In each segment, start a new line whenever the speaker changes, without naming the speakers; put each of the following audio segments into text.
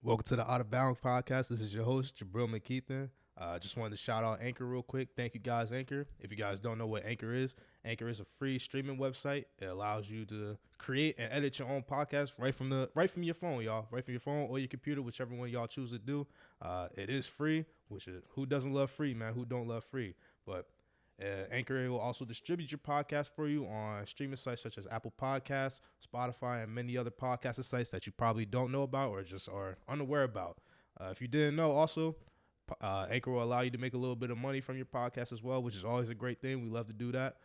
Welcome to the Out of Bounds podcast. This is your host, Jabril McKeithen. Just wanted to shout out Anchor real quick. Thank you guys, Anchor. If you guys don't know what Anchor is a free streaming website. It allows you to create and edit your own podcast right from your phone, y'all. Right from your phone or your computer, whichever one y'all choose to do. It is free, which is who doesn't love free, man? Who don't love free? But Anchor will also distribute your podcast for you on streaming sites such as Apple Podcasts, Spotify, and many other podcasting sites that you probably don't know about or just are unaware about. If you didn't know, also, Anchor will allow you to make a little bit of money from your podcast as well, which is always a great thing. We love to do that.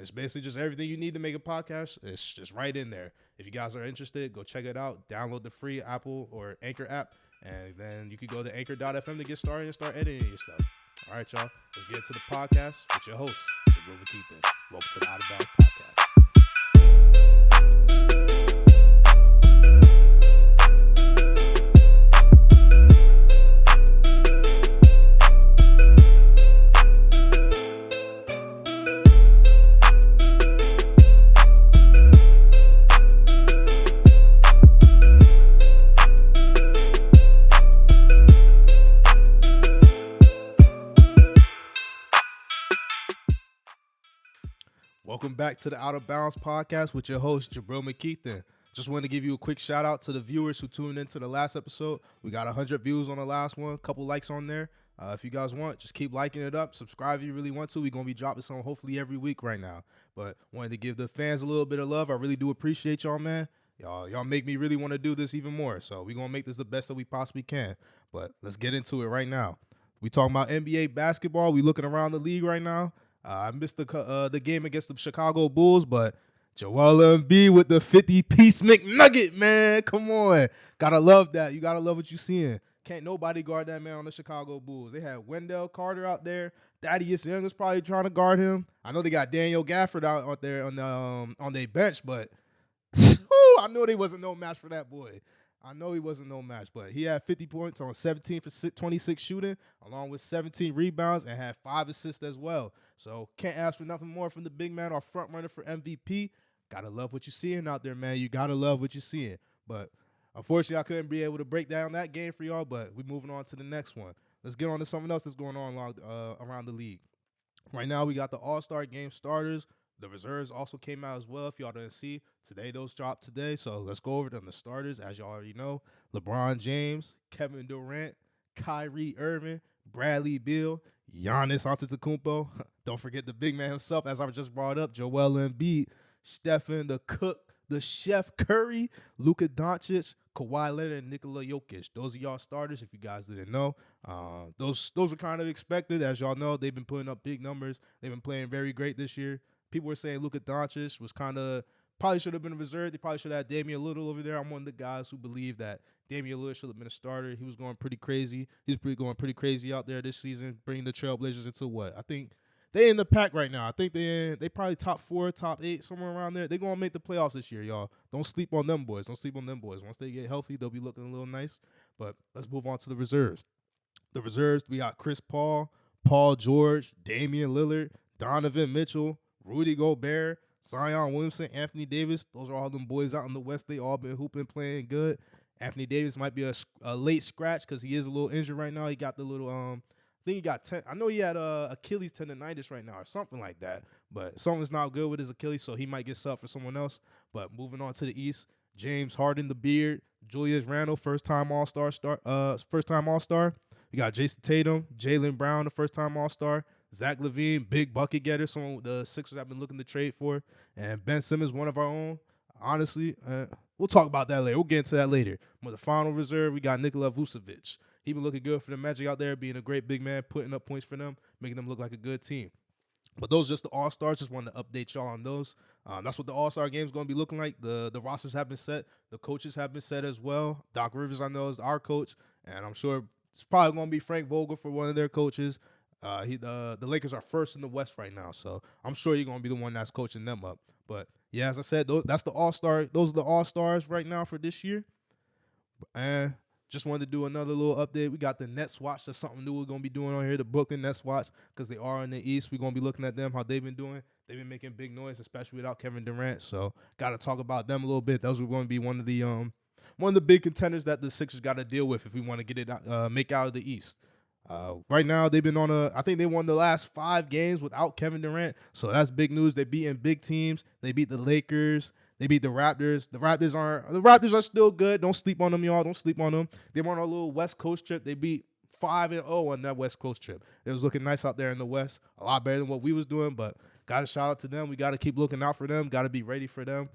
It's basically just everything you need to make a podcast. It's just right in there. If you guys are interested, go check it out. Download the free Apple or Anchor app, and then you can go to anchor.fm to get started and start editing your stuff. All right, y'all. Let's get into the podcast with your host, Jabril McKeithen. Welcome to the Out of Bounds podcast. Welcome back to the Out of Bounds podcast with your host, Jabril McKeithen. Just wanted to give you a quick shout out to the viewers who tuned into the last episode. We got 100 views on the last one, a couple likes on there. If you guys want, just keep liking it up. Subscribe if you really want to. We're going to be dropping some hopefully every week right now. But wanted to give the fans a little bit of love. I really do appreciate y'all, man. Y'all make me really want to do this even more. So we're going to make this the best that we possibly can. But let's get into it right now. We talking about NBA basketball. We looking around the league right now. I missed the game against the Chicago Bulls, but Joel Embiid with the 50-piece McNugget, man. Come on. Gotta love that. You gotta love what you're seeing. Can't nobody guard that man on the Chicago Bulls. They had Wendell Carter out there. Thaddeus Young is probably trying to guard him. I know they got Daniel Gafford out there on their bench, but I know they wasn't no match for that boy. I know he wasn't no match, but he had 50 points on 17 for 26 shooting, along with 17 rebounds, and had 5 assists as well. So can't ask for nothing more from the big man, our front runner for MVP. Gotta love what you're seeing out there, man. You gotta love what you're seeing. But unfortunately, I couldn't be able to break down that game for y'all, but we're moving on to the next one. Let's get on to something else that's going on around the league. Right now, we got the All-Star game starters. The reserves also came out as well. If y'all didn't see, today those dropped today. So let's go over them. The starters, as y'all already know, LeBron James, Kevin Durant, Kyrie Irving, Bradley Beal, Giannis Antetokounmpo. Don't forget the big man himself, as I just brought up, Joel Embiid, Stephen the Cook, the Chef Curry, Luka Doncic, Kawhi Leonard, and Nikola Jokic. Those are y'all starters, if you guys didn't know. Those were kind of expected. As y'all know, they've been putting up big numbers. They've been playing very great this year. People were saying Luka Doncic was probably should have been reserved. They probably should have had Damian Lillard over there. I'm one of the guys who believe that Damian Lillard should have been a starter. He was going pretty crazy. Going pretty crazy out there this season, bringing the Trailblazers into what? I think they in the pack right now. I think they probably top 4, top 8, somewhere around there. They're going to make the playoffs this year, y'all. Don't sleep on them boys. Once they get healthy, they'll be looking a little nice. But let's move on to the reserves. The reserves, we got Chris Paul, Paul George, Damian Lillard, Donovan Mitchell, Rudy Gobert, Zion Williamson, Anthony Davis. Those are all them boys out in the West. They all been hooping, playing good. Anthony Davis might be a late scratch because he is a little injured right now. He got the little I think he got 10. I know he had Achilles tendonitis right now or something like that. But something's not good with his Achilles, so he might get subbed for someone else. But moving on to the East, James Harden, the Beard, Julius Randle, first-time All-Star. We got Jason Tatum, Jaylen Brown, the first-time All-Star. Zach LaVine, big bucket getter, someone the Sixers have been looking to trade for. And Ben Simmons, one of our own. Honestly, we'll talk about that later. We'll get into that later. But the final reserve, we got Nikola Vucevic. He been looking good for the Magic out there, being a great big man, putting up points for them, making them look like a good team. But those are just the All-Stars. Just wanted to update y'all on those. That's what the All-Star game is going to be looking like. The rosters have been set. The coaches have been set as well. Doc Rivers, I know, is our coach. And I'm sure it's probably going to be Frank Vogel for one of their coaches. The Lakers are first in the West right now, so I'm sure you're gonna be the one that's coaching them up. But yeah, as I said, that's the All-Star. Those are the All-Stars right now for this year. And just wanted to do another little update. We got the Nets watch. That's something new we're gonna be doing on here. The Brooklyn Nets watch, because they are in the East. We're gonna be looking at them, how they've been doing. They've been making big noise, especially without Kevin Durant. So got to talk about them a little bit. Those are going to be one of the one of the big contenders that the Sixers got to deal with if we want to get it make out of the East. Right now, they've been I think they won the last 5 games without Kevin Durant, so that's big news. They're beating big teams. They beat the Lakers. They beat the Raptors. The Raptors are still good. Don't sleep on them, y'all. Don't sleep on them. They went on a little West Coast trip. They beat 5-0 on that West Coast trip. It was looking nice out there in the West. A lot better than what we was doing, but got to shout out to them. We got to keep looking out for them. Got to be ready for them.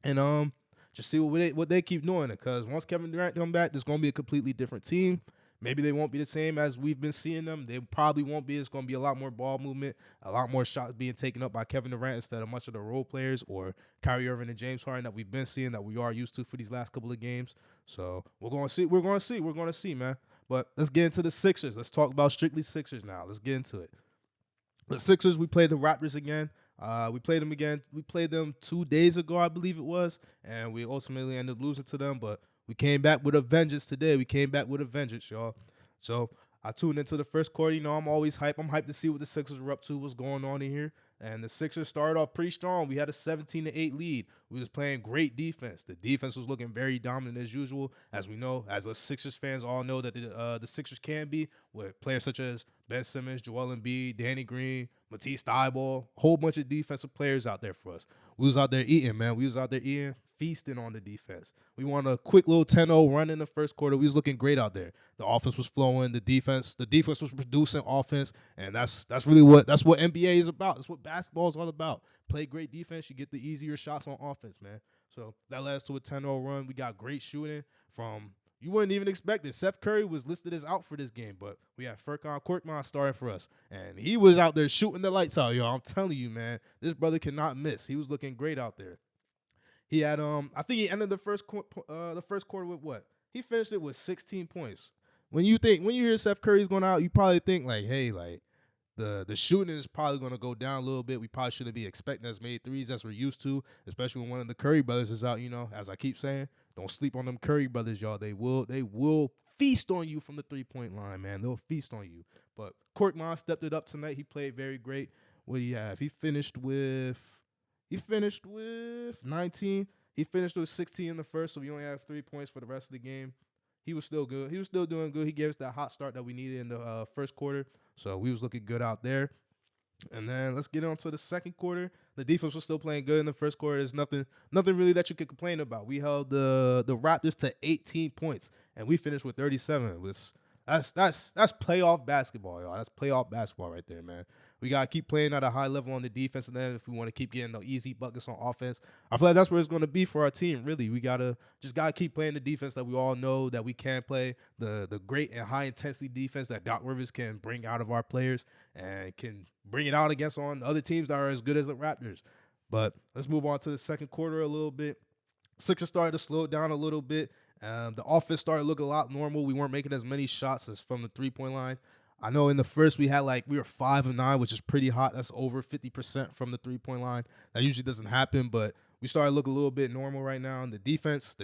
And just see what they keep doing. Because once Kevin Durant come back, there's going to be a completely different team. Maybe they won't be the same as we've been seeing them. They probably won't be. It's going to be a lot more ball movement, a lot more shots being taken up by Kevin Durant instead of much of the role players or Kyrie Irving and James Harden that we've been seeing, that we are used to for these last couple of games. So we're going to see. We're going to see, man. But let's get into the Sixers. Let's talk about strictly Sixers now. Let's get into it. The Sixers, we played the Raptors again. We played them again. We played them 2 days ago, I believe it was, and we ultimately ended up losing to them. But we came back with a vengeance today. We came back with a vengeance, y'all. So I tuned into the first quarter. You know, I'm always hype. I'm hyped to see what the Sixers were up to, what's going on in here. And the Sixers started off pretty strong. We had a 17-8 lead. We was playing great defense. The defense was looking very dominant as usual. As we know, as us Sixers fans all know that the Sixers can be, with players such as Ben Simmons, Joel Embiid, Danny Green, Matisse Thybulle, a whole bunch of defensive players out there for us. We was out there eating, man. We was out there eating, feasting on the defense. We won a quick little 10-0 run in the first quarter. We was looking great out there. The offense was flowing. The defense was producing offense, and that's really what NBA is about. That's what basketball is all about. Play great defense, you get the easier shots on offense, man. So that led us to a 10-0 run. We got great shooting from, you wouldn't even expect it. Seth Curry was listed as out for this game, but we had Furkan Korkmaz starting for us, and he was out there shooting the lights out, y'all. I'm telling you, man, this brother cannot miss. He was looking great out there. He had I think he ended the first quarter with what? He finished it with 16 points. When you hear Seth Curry's going out, you probably think like, hey, like the shooting is probably going to go down a little bit. We probably shouldn't be expecting as many threes as we're used to, especially when one of the Curry brothers is out. You know, as I keep saying, don't sleep on them Curry brothers, y'all. They will feast on you from the 3-point line, man. They'll feast on you. But Korkmaz stepped it up tonight. He played very great. What do you have? He finished with 19. He finished with 16 in the first, so we only have 3 points for the rest of the game. He was still good. He was still doing good. He gave us that hot start that we needed in the first quarter, so we was looking good out there. And then let's get on to the second quarter. The defense was still playing good in the first quarter. There's nothing really that you could complain about. We held the Raptors to 18 points, and we finished with 37. That's playoff basketball, y'all. That's playoff basketball right there, man. We got to keep playing at a high level on the defense, and then if we want to keep getting the easy buckets on offense, I feel like that's where it's going to be for our team, really. We got to keep playing the defense that we all know that we can play, the great and high-intensity defense that Doc Rivers can bring out of our players and can bring it out against on other teams that are as good as the Raptors. But let's move on to the second quarter a little bit. Sixers started to slow it down a little bit. The offense started to look a lot normal. We weren't making as many shots as from the 3-point line. I know in the first we were 5 of 9, which is pretty hot. That's over 50% from the 3-point line. That usually doesn't happen, but we started to look a little bit normal right now. And the defense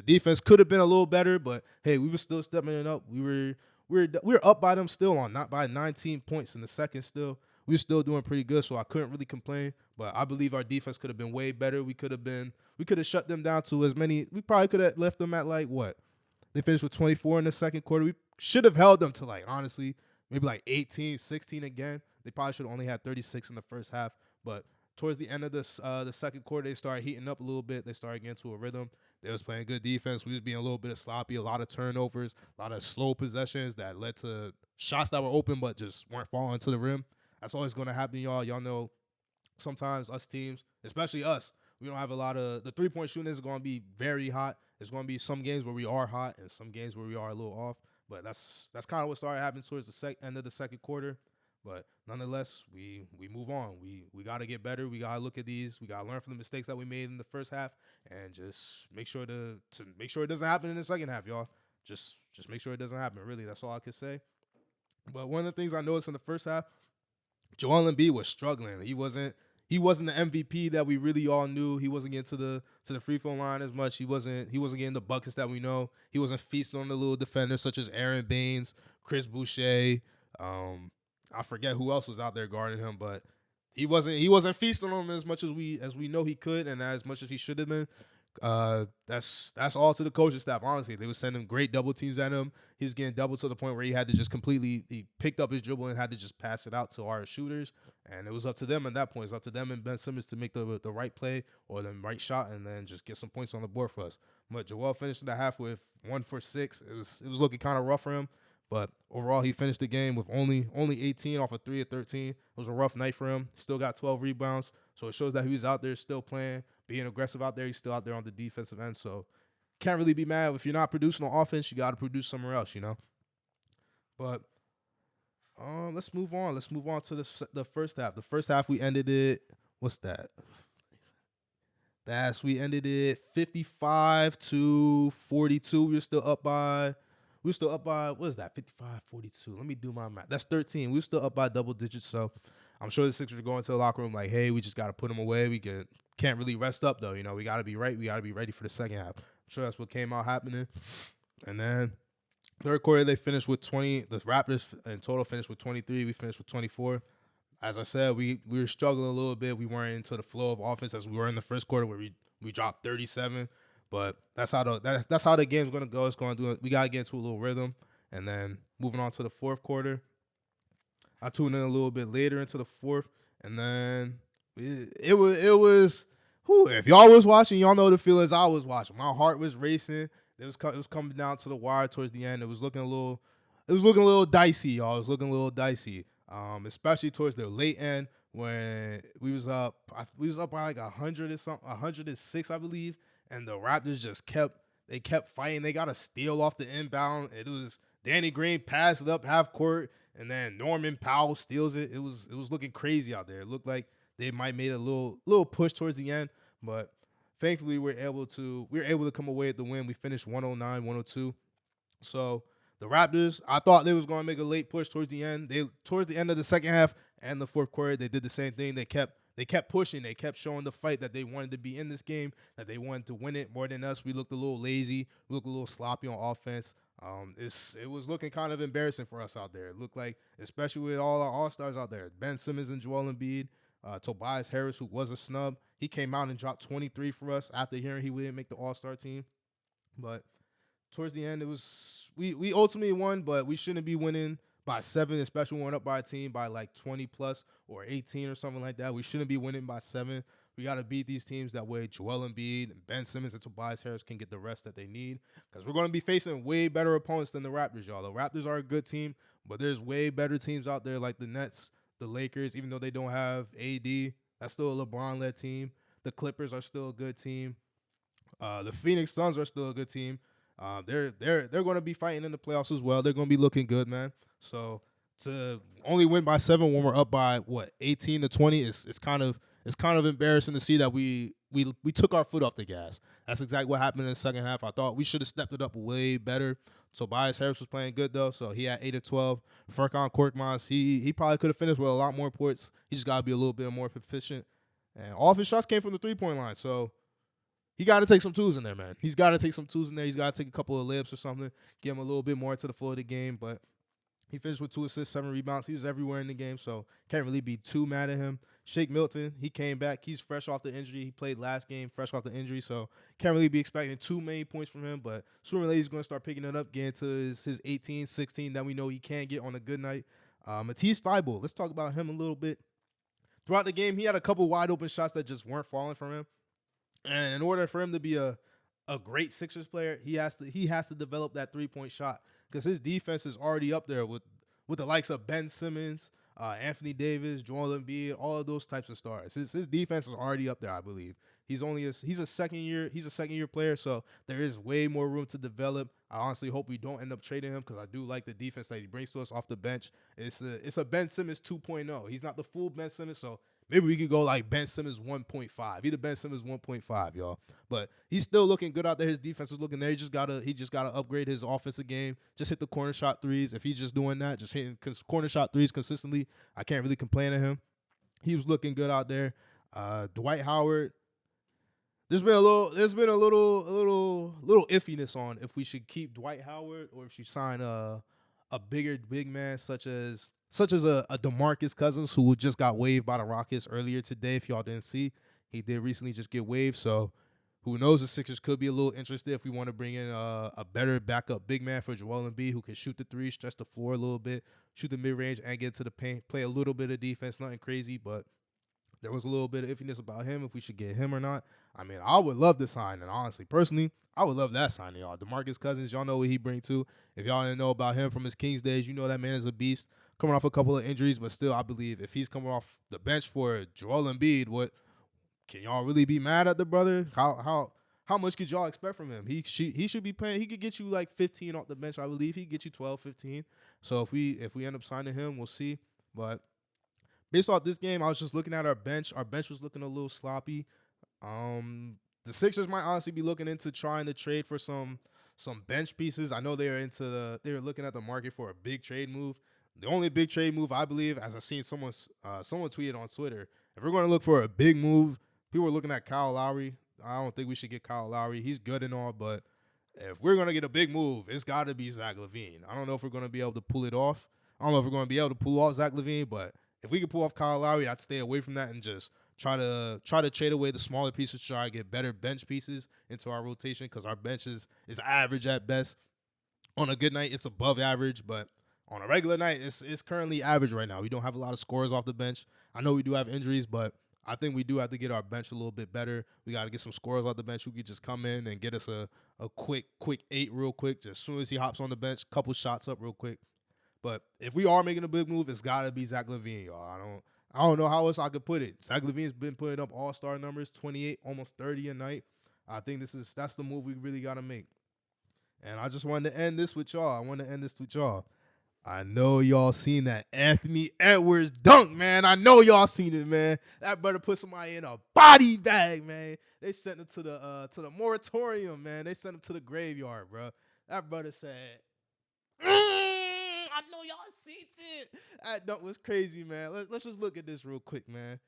could have been a little better, but hey, we were still stepping it up. We were up by them still not by 19 points in the second still. We were still doing pretty good, so I couldn't really complain. But I believe our defense could have been way better. We could have shut them down to as many. We probably could have left them at like what? They finished with 24 in the second quarter. We should have held them to honestly, maybe 18, 16 again. They probably should have only had 36 in the first half. But towards the end of the second quarter, they started heating up a little bit. They started getting to a rhythm. They was playing good defense. We was being a little bit sloppy, a lot of turnovers, a lot of slow possessions that led to shots that were open but just weren't falling to the rim. That's always going to happen, y'all. Y'all know sometimes us teams, especially us, we don't have a lot of – the 3-point shooting is going to be very hot. There's going to be some games where we are hot and some games where we are a little off. But that's kind of what started happening towards the end of the second quarter. But nonetheless, we move on. We got to get better. We got to look at these. We got to learn from the mistakes that we made in the first half and just make sure to make sure it doesn't happen in the second half, y'all. Just make sure it doesn't happen. Really, that's all I can say. But one of the things I noticed in the first half, Joel Embiid was struggling. He wasn't the MVP that we really all knew. He wasn't getting to the free throw line as much. He wasn't getting the buckets that we know. He wasn't feasting on the little defenders such as Aaron Baines, Chris Boucher. I forget who else was out there guarding him, but he wasn't feasting on them as much as we know he could and as much as he should have been. That's all to the coaching staff. Honestly, they were sending great double teams at him. He was getting double to the point where he had to just he picked up his dribble and had to just pass it out to our shooters. And it was up to them at that point. It's up to them and Ben Simmons to make the right play or the right shot and then just get some points on the board for us. But Joel finished the half with 1 for 6. It was looking kind of rough for him. But overall, he finished the game with only 18 off of 3 of 13. It was a rough night for him. Still got 12 rebounds. So it shows that he was out there still playing, being aggressive out there. He's still out there on the defensive end. So can't really be mad. If you're not producing on offense, you got to produce somewhere else, But let's move on. Let's move on to the first half. The first half, we ended it. What's that? We ended it 55-42. We were still up by, what is that, 55-42? Let me do my math. That's 13. We were still up by double digits, so I'm sure the Sixers were going to the locker room like, hey, we just got to put them away. We can't really rest up, though. We got to be right. We got to be ready for the second half. I'm sure that's what came out happening. And then third quarter, they finished with 20. The Raptors in total finished with 23. We finished with 24. As I said, we were struggling a little bit. We weren't into the flow of offense as we were in the first quarter where we dropped 37. But that's how the game's going to go. It's going to do it. We got to get into a little rhythm. And then moving on to the fourth quarter, I tuned in a little bit later into the fourth, and then it was. Whew, if y'all was watching, y'all know the feelings I was watching. My heart was racing. It was coming down to the wire towards the end. It was looking a little dicey, y'all. It was looking a little dicey, especially towards the late end when we was up by like 100 or something, 106, I believe, and the Raptors just kept fighting. They got a steal off the inbound. It was Danny Green passed it up half court, and then Norman Powell steals it. It was looking crazy out there. It looked like they might made a little push towards the end, but thankfully we were able to come away with the win. We finished 109-102. So the Raptors, I thought they was going to make a late push towards the end. Towards the end of the second half and the fourth quarter, they did the same thing. They kept pushing. They kept showing the fight that they wanted to be in this game, that they wanted to win it more than us. We looked a little lazy. We looked a little sloppy on offense. It was looking kind of embarrassing for us out there. It looked like, especially with all our all-stars out there, Ben Simmons and Joel Embiid, Tobias Harris, who was a snub, he came out and dropped 23 for us after hearing he didn't make the All-Star team. But towards the end, it was we ultimately won, but we shouldn't be winning by 7, especially when we're up by a team by like 20 plus or 18 or something like that. We shouldn't be winning by 7. We got to beat these teams that way. Joel Embiid, Ben Simmons, and Tobias Harris can get the rest that they need because we're going to be facing way better opponents than the Raptors, y'all. The Raptors are a good team, but there's way better teams out there like the Nets, the Lakers, even though they don't have AD. That's still a LeBron-led team. The Clippers are still a good team. The Phoenix Suns are still a good team. They're going to be fighting in the playoffs as well. They're going to be looking good, man. So to only win by 7 when we're up by 18-20 it's kind of embarrassing to see that we took our foot off the gas. That's exactly what happened in the second half. I thought we should have stepped it up way better. Tobias Harris was playing good though, so he had 8 of 12. Furkan Korkmaz, he probably could have finished with a lot more points. He just got to be a little bit more proficient. And all of his shots came from the 3-point line, so he got to take some twos in there, man. He's got to take some twos in there. He's got to take a couple of layups or something, get him a little bit more into the flow of the game. But he finished with 2 assists, 7 rebounds. He was everywhere in the game, so can't really be too mad at him. Shake Milton, he came back. He's fresh off the injury. He played last game, fresh off the injury, so can't really be expecting too many points from him. But sooner or later, he's going to start picking it up, getting to his 18, 16 that we know he can get on a good night. Matisse Thybulle, let's talk about him a little bit. Throughout the game, he had a couple wide open shots that just weren't falling from him. And in order for him to be a great Sixers player, he has to develop that 3-point shot because his defense is already up there with the likes of Ben Simmons, Anthony Davis, Joel Embiid, all of those types of stars. His defense is already up there, I believe. He's a second year player, so there is way more room to develop. I honestly hope we don't end up trading him because I do like the defense that he brings to us off the bench. It's a Ben Simmons 2.0. He's not the full Ben Simmons, so maybe we can go like Ben Simmons 1.5. Either Ben Simmons 1.5, y'all. But he's still looking good out there. His defense is looking there. He just gotta upgrade his offensive game. Just hit the corner shot threes. If he's just doing that, just hitting corner shot threes consistently, I can't really complain to him. He was looking good out there. Dwight Howard. There's been a little iffiness on if we should keep Dwight Howard or if she sign a big man such as a DeMarcus Cousins, who just got waived by the Rockets earlier today. If y'all didn't see, he did recently just get waived. So Who knows? The Sixers could be a little interested if we want to bring in a better backup big man for Joel Embiid who can shoot the three, stretch the floor a little bit, shoot the mid-range, and get to the paint, play a little bit of defense. Nothing crazy, but there was a little bit of iffiness about him, if we should get him or not. I mean, I would love to sign, and honestly, personally, I would love that signing, y'all. DeMarcus Cousins, y'all know what he brings too. If y'all didn't know about him from his Kings days, you know that man is a beast. Coming off a couple of injuries, but still, I believe if he's coming off the bench for Joel Embiid, what can y'all really be mad at the brother? How much could y'all expect from him? He should be playing. He could get you like 15 off the bench, I believe. He could get you 12, 15. So if we end up signing him, we'll see. But based off this game, I was just looking at our bench. Our bench was looking a little sloppy. The Sixers might honestly be looking into trying to trade for some bench pieces. I know they were looking at the market for a big trade move. The only big trade move I believe, as I seen someone tweeted on Twitter, if we're going to look for a big move, people are looking at Kyle Lowry. I don't think we should get Kyle Lowry. He's good and all, but if we're going to get a big move, it's got to be Zach LaVine. I don't know if we're going to be able to pull it off. I don't know if we're going to be able to pull off Zach LaVine, but if we could pull off Kyle Lowry, I'd stay away from that and just try to trade away the smaller pieces, try to get better bench pieces into our rotation because our bench is average at best. On a good night, it's above average, but on a regular night, it's currently average right now. We don't have a lot of scorers off the bench. I know we do have injuries, but I think we do have to get our bench a little bit better. We got to get some scorers off the bench who could just come in and get us a quick 8 real quick. Just as soon as he hops on the bench, couple shots up real quick. But if we are making a big move, it's got to be Zach LaVine, y'all. I don't know how else I could put it. Zach LaVine's been putting up all-star numbers, 28, almost 30 a night. I think that's the move we really got to make. And I just wanted to end this with y'all. I know y'all seen that Anthony Edwards dunk, man. I know y'all seen it, man. That brother put somebody in a body bag, man. They sent him to the moratorium, man. They sent him to the graveyard, bro. That brother said, I know y'all seen it. That dunk was crazy, man. Let's just look at this real quick, man.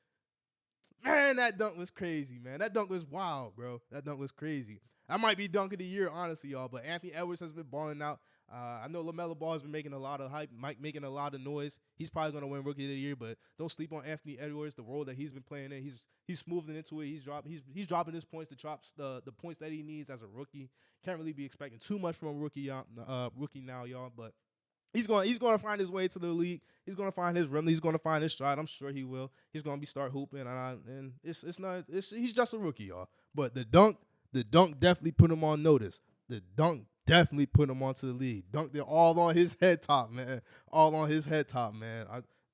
Man, that dunk was crazy, man. That dunk was wild, bro. That dunk was crazy. That might be dunk of the year, honestly, y'all. But Anthony Edwards has been balling out. I know LaMelo Ball has been making a lot of hype, making a lot of noise. He's probably going to win Rookie of the Year, but don't sleep on Anthony Edwards, the role that he's been playing in. He's smoothing into it. He's dropping his points to drop the points that he needs as a rookie. Can't really be expecting too much from a rookie now, y'all. But he's going to find his way to the league. He's going to find his rhythm. He's going to find his stride. I'm sure he will. He's going to start hooping, and he's just a rookie, y'all. But the dunk definitely put him on notice. The dunk definitely put him onto the league. Dunked it all on his head top, man. All on his head top, man.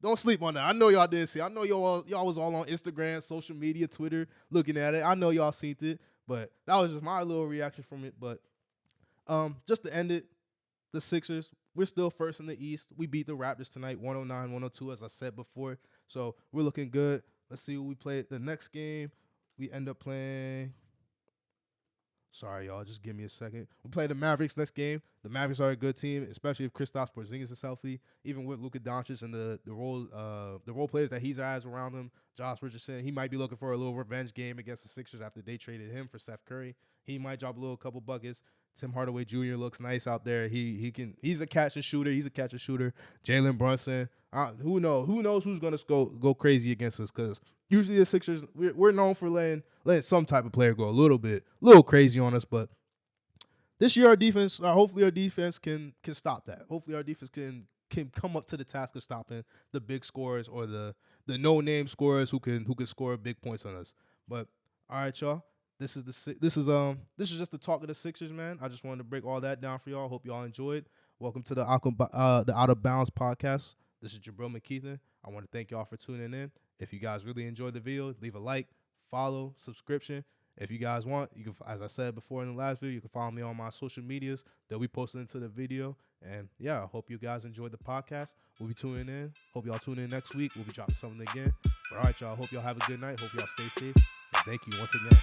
Don't sleep on that. I know y'all didn't see. I know y'all was all on Instagram, social media, Twitter, looking at it. I know y'all seen it, but that was just my little reaction from it. But just to end it, the Sixers, we're still first in the East. We beat the Raptors tonight, 109-102, as I said before. So we're looking good. Let's see who we play the next game. We end up playing. Sorry, y'all. Just give me a second. We play the Mavericks next game. The Mavericks are a good team, especially if Kristaps Porzingis is healthy. Even with Luka Doncic and the role players that he has around him, Josh Richardson, he might be looking for a little revenge game against the Sixers after they traded him for Steph Curry. He might drop a couple buckets. Tim Hardaway Jr. looks nice out there. He's a catch and shooter. Jalen Brunson. Who knows who's gonna go crazy against us? Because usually the Sixers we're known for letting some type of player go a little crazy on us. But this year our defense, hopefully our defense can stop that. Hopefully our defense can come up to the task of stopping the big scorers or the no name scorers who can score big points on us. But all right, y'all. This is just the talk of the Sixers, man. I just wanted to break all that down for y'all. Hope y'all enjoyed. Welcome to the Out of Bounds podcast. This is Jabril McKeithen. I want to thank y'all for tuning in. If you guys really enjoyed the video, leave a like, follow, subscription. If you guys want, you can, as I said before in the last video, you can follow me on my social medias that we posted into the video. And yeah, I hope you guys enjoyed the podcast. We'll be tuning in. Hope y'all tune in next week. We'll be dropping something again. But all right, y'all. Hope y'all have a good night. Hope y'all stay safe. And thank you once again.